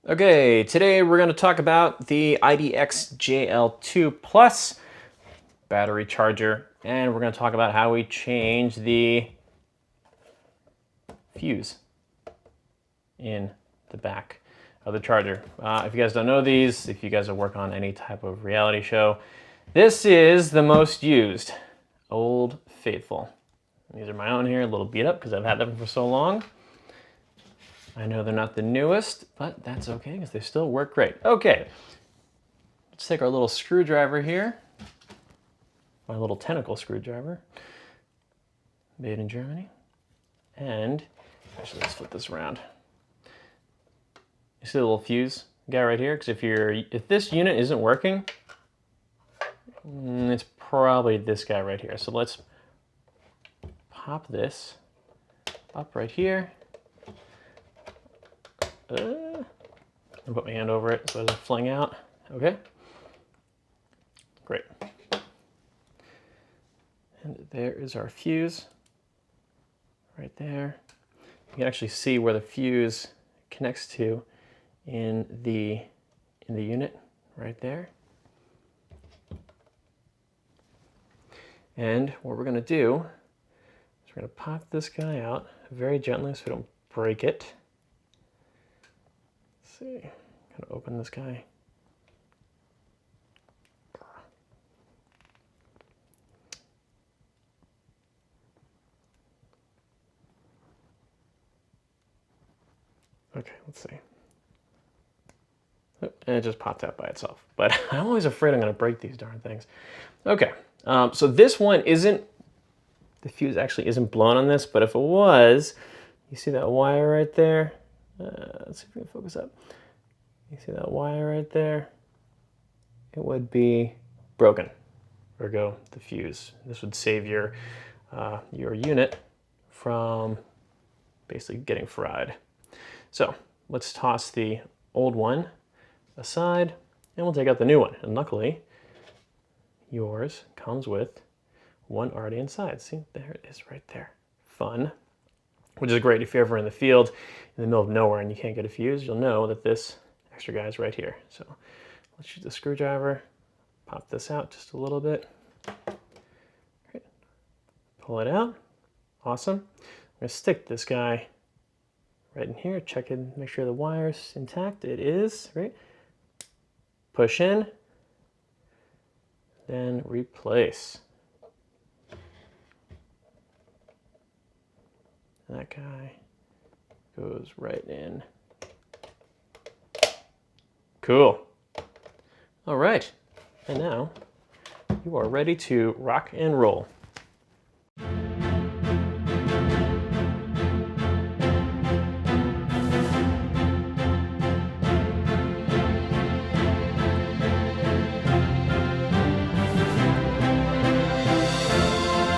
Okay, today we're going to talk about the IDX JL-2PLUS battery charger, and we're going to talk about how we change the fuse in the back of the charger. If you guys don't know these, if you guys work on any type of reality show, this is the most used. Old Faithful. These are my own here, a little beat up because I've had them for so long. I know they're not the newest, but that's okay because they still work great. Okay, let's take our little screwdriver here, my little tentacle screwdriver, made in Germany. And actually, let's flip this around. You see the little fuse guy right here? Because if this unit isn't working, it's probably this guy right here. So let's pop this up right here. And put my hand over it so it doesn't fling out. Okay. Great. And there is our fuse right there. You can actually see where the fuse connects to in the unit right there. And what we're going to do is we're going to pop this guy out very gently so we don't break it. See, gotta open this guy. Okay, let's see. Oh, and it just popped out by itself. But I'm always afraid I'm gonna break these darn things. Okay, so this one isn't, the fuse actually isn't blown on this, but if it was, you see that wire right there? Let's see if we can focus up. You see that wire right there? It would be broken. Ergo, the fuse. This would save your unit from basically getting fried. So let's toss the old one aside, and we'll take out the new one. And luckily, yours comes with one already inside. See, there it is right there. Fun. Which is great if you're ever in the field in the middle of nowhere and you can't get a fuse, you'll know that this extra guy is right here. So let's use the screwdriver, pop this out just a little bit. Great. Pull it out. Awesome. I'm going to stick this guy right in here, check it, make sure the wire's intact. It is, right? Push in, then replace. That guy goes right in. Cool. All right, and now you are ready to rock and roll.